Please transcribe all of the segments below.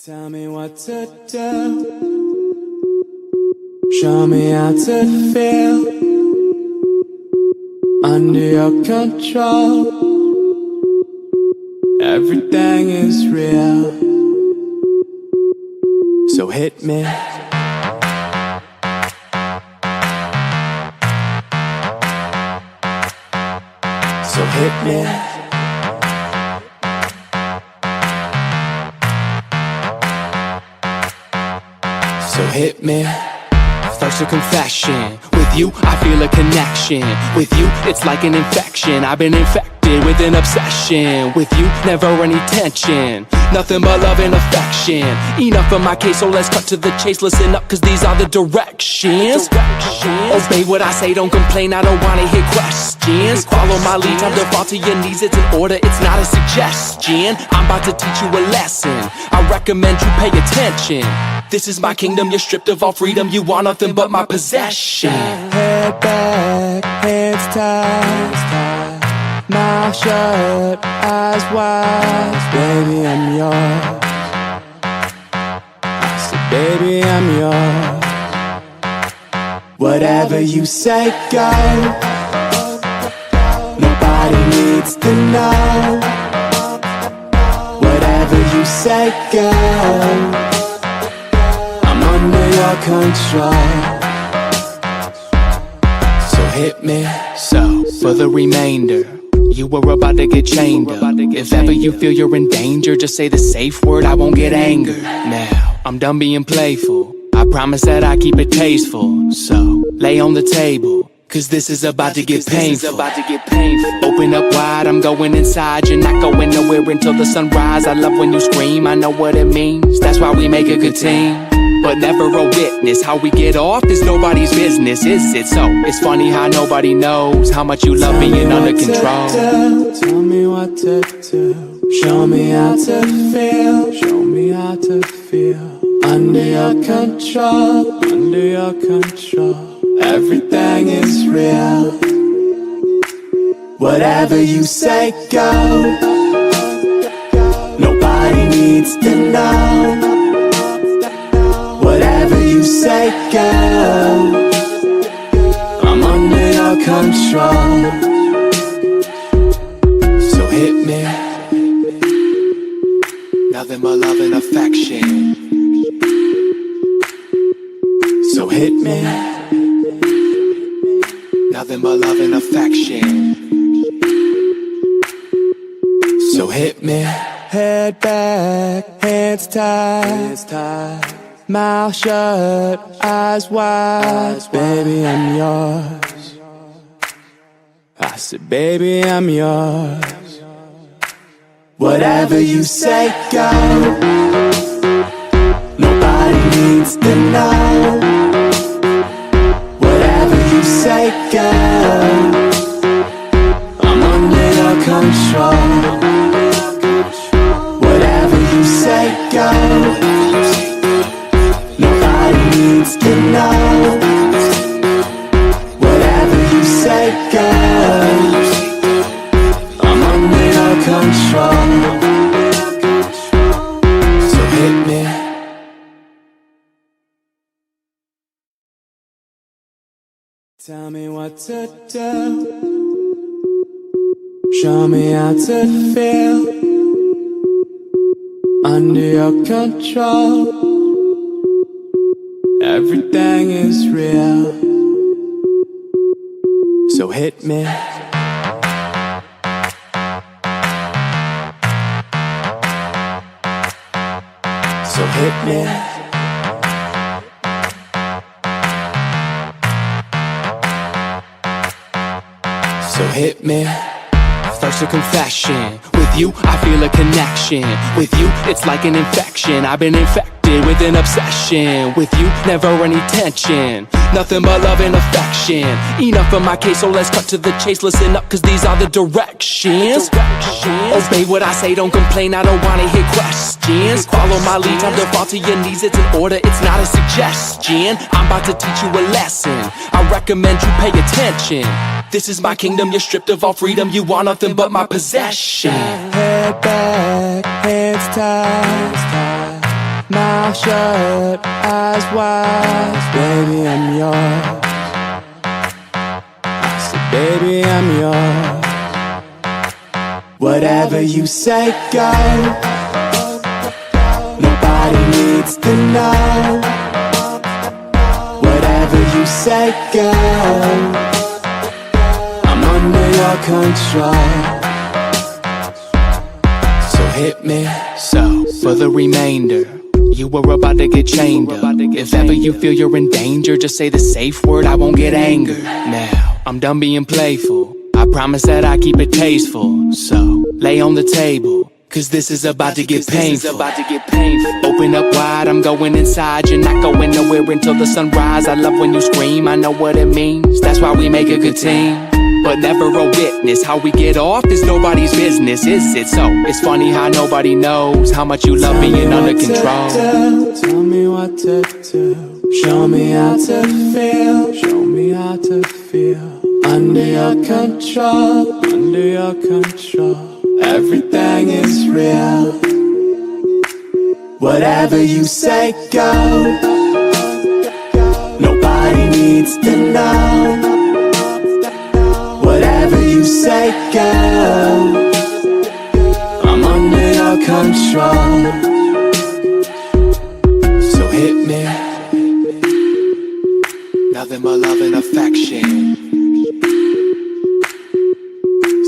Tell me what to do. Show me how to feel under your control. Everything is real, so hit me. So hit me. So hit me. First a confession. With you, I feel a connection. With you, it's like an infection. I've been infected with an obsession. With you, never any tension. Nothing but love and affection. Enough of my case, so let's cut to the chase. Listen up, cause these are the directions. Obey what I say, don't complain, I don't wanna hear questions. Follow my lead, time to fall to your knees. It's an order, it's not a suggestion. I'm about to teach you a lesson. I recommend you pay attention. This is my kingdom, you're stripped of all freedom. You want nothing but my possession. Head back, hands tied, mouth shut, eyes wide. Baby, I'm yours. I said, baby, I'm yours. Whatever you say, go. Nobody needs to know. Whatever you say, go. Under your control, so hit me. So, for the remainder, you were about to get chained up. If ever you feel you're in danger, just say the safe word, I won't get angered. Now, I'm done being playful, I promise that I keep it tasteful. So, lay on the table, cause this is about to get painful. Open up wide, I'm going inside. You're not going nowhere until the sunrise. I love when you scream, I know what it means. That's why we make a good team, but never a witness. How we get off is nobody's business, is it? So, it's funny how nobody knows how much you love being under control. Tell me what to do. Show me how to feel. Show me how to feel. Under your control. Under your control. Everything is real. Whatever you say, go. Nobody needs to know. Whatever you say, go. I'm under your control, so hit me. Nothing but love and affection, so hit me. Nothing but love and affection, so hit me. Head back, hands tied, mouth shut, eyes wide. Baby, I'm yours. I said, baby, I'm yours. Whatever you say, go. Nobody needs to know. Whatever you say, go. I'm under your control. Whatever you say, go. Needs to know. Whatever you say, go. I'm under your control, so hit me. Tell me what to do. Show me how to feel under your control. Everything is real, so hit me. So hit me. So hit me. First a confession. With you, I feel a connection. With you, it's like an infection. I've been infected with an obsession. With you, never any tension. Nothing but love and affection. Enough of my case, so let's cut to the chase. Listen up, cause these are the directions. Obey what I say, don't complain, I don't wanna hear questions. Follow my lead, time to fall to your knees. It's an order, it's not a suggestion. I'm about to teach you a lesson. I recommend you pay attention. This is my kingdom, you're stripped of all freedom. You want nothing but my possession. Head back, hands tied, Mouth shut, eyes wide, baby, I'm yours. I said, baby, I'm yours. Whatever you say, go. Nobody needs to know. Whatever you say, go. I'm under your control. So hit me. So, for the remainder, you were about to get chained up. If ever you feel you're in danger, just say the safe word, I won't get angered. Now, I'm done being playful. I promise that I keep it tasteful. So, lay on the table, cause this is about to get painful. Open up wide, I'm going inside. You're not going nowhere until the sunrise. I love when you scream, I know what it means. That's why we make a good team, but never a witness. How we get off is nobody's business, is it? So, it's funny how nobody knows how much you love being under control. Tell me what to do. Show me how to feel. Show me how to feel. Under your control. Under your control. Everything is real. Whatever you say, go. Nobody needs to know. Whatever you say, go. I'm under your control. So hit me. Nothing but love and affection.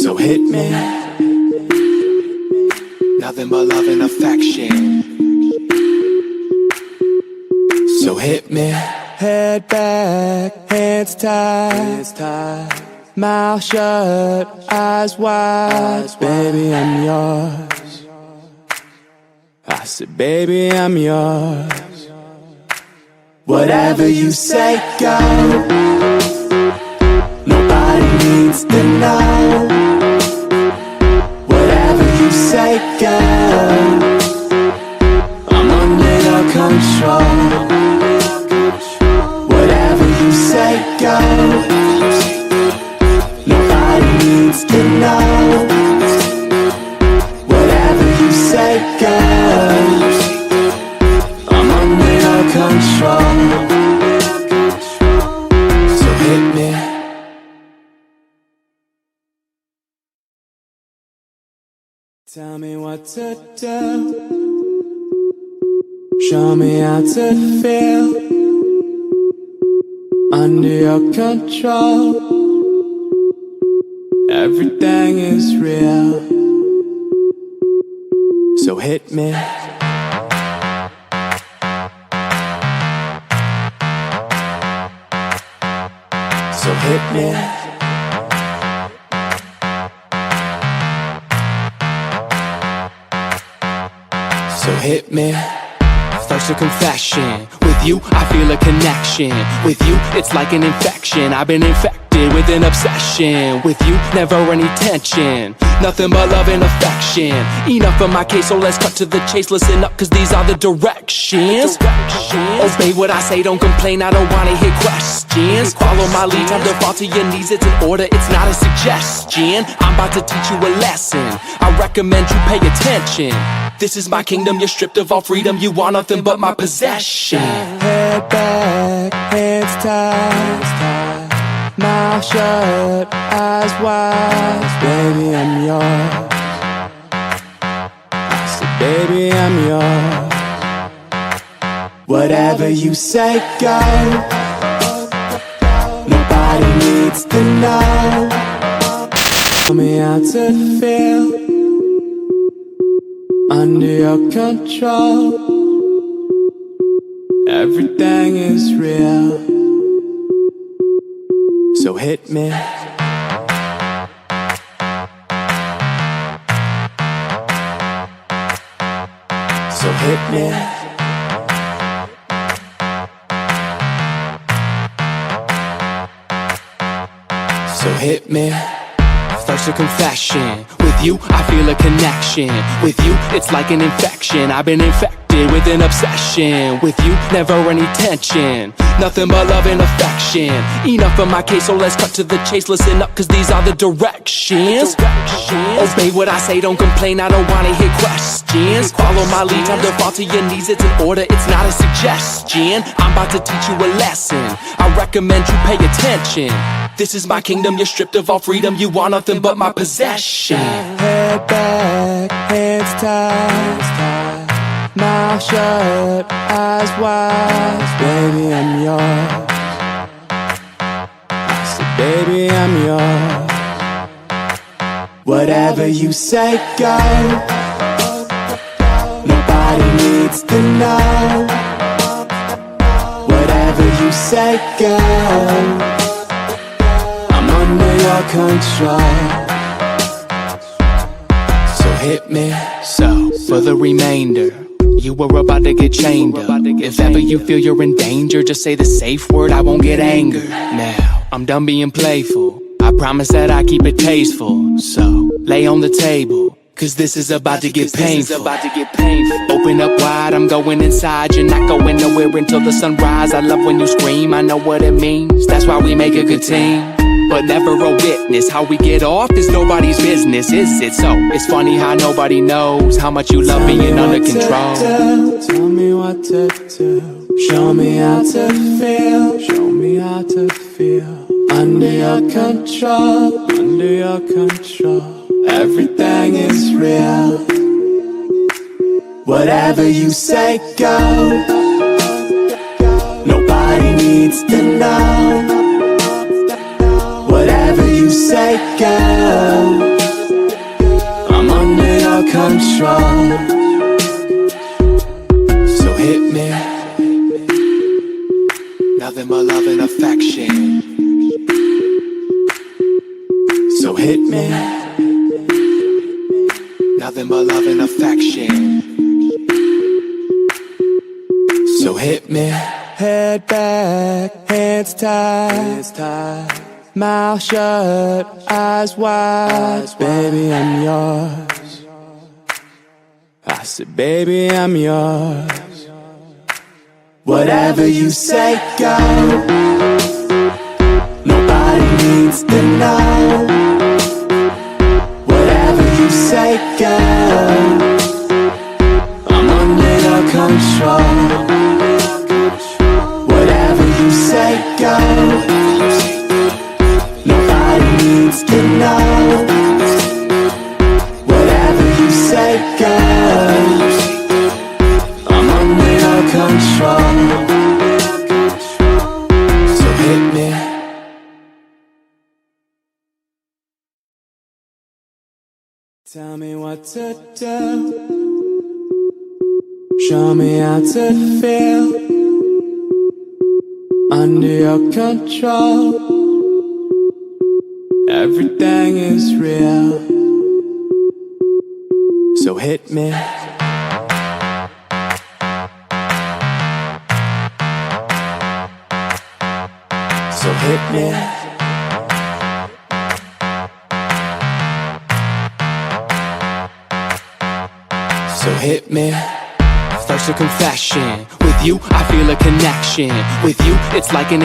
So hit me. Nothing but love and affection. So hit me. Head back, hands tied. Mouth shut, eyes wide, baby, I'm yours. I said, baby, I'm yours. Whatever you say, go. Nobody needs to know. Whatever you say, go. I'm under your control. Whatever you say, go. Nobody needs to know. Whatever you say, go. I'm under your control. So hit me. Tell me what to do. Show me how to feel. Under your control. Everything is real. So hit me. So hit me. So hit me. First a confession. With you, I feel a connection. With you, it's like an infection. I've been infected with an obsession. With you, never any tension. Nothing but love and affection. Enough of my case, so let's cut to the chase. Listen up, cause these are the directions. Obey what I say, don't complain, I don't wanna hear questions. Follow my lead, time to fall to your knees. It's an order, it's not a suggestion. I'm about to teach you a lesson. I recommend you pay attention. This is my kingdom, you're stripped of all freedom. You want nothing but my possession. Head back, hands tied. Mouth shut, eyes wide. Baby, I'm yours. I said, baby, I'm yours. Whatever you say, go. Nobody needs to know. Tell me how to feel. Under your control. Everything is real. So hit me. So hit me. So hit me. First a confession. With With you, I feel a connection. With you, it's like an infection. I've been infected with an obsession. With you, never any tension. Nothing but love and affection. Enough of my case, so let's cut to the chase. Listen up, cause these are the directions. Obey what I say, don't complain, I don't wanna hear questions. Follow my lead, time to fall to your knees. It's an order, it's not a suggestion. I'm about to teach you a lesson. I recommend you pay attention. This is my kingdom, you're stripped of all freedom. You want nothing but my possession. Head back, hands tied, mouth shut, eyes wide. Baby, I'm yours. I said, baby, I'm yours. Whatever you say, go. Nobody needs to know. Whatever you say, go. I'm under your control. So hit me, so for the remainder, you were about to get chained up. If ever you feel you're in danger, just say the safe word, I won't get angered. Now, I'm done being playful, I promise that I keep it tasteful. So, lay on the table, cause this is about to get painful. Open up wide, I'm going inside. You're not going nowhere until the sunrise. I love when you scream, I know what it means. That's why we make a good team, but never a witness. How we get off is nobody's business, is it? So, it's funny how nobody knows how much you love being under control. Tell me what to do. Show me how to feel. Show me how to feel. Under your control. Under your control. Everything is real. Whatever you say, go. Nobody needs to know. Whatever you say, go. I'm under your control. So hit me. Nothing but love and affection. So hit me. Nothing but love and affection. So hit me. Head back, hands tied, mouth shut, eyes wide. Baby, I'm yours. I said, baby, I'm yours. Whatever you say, go. Nobody needs to know. Whatever you say, go. I'm under your control. Whatever you say, go. Nobody needs to know. Whatever you say, go. I'm under your control. So hit me. Tell me what to do. Show me how to feel. Under your control. Everything is real. So hit me. So hit me. So hit me. First a confession. With you, I feel a connection. With you, it's like an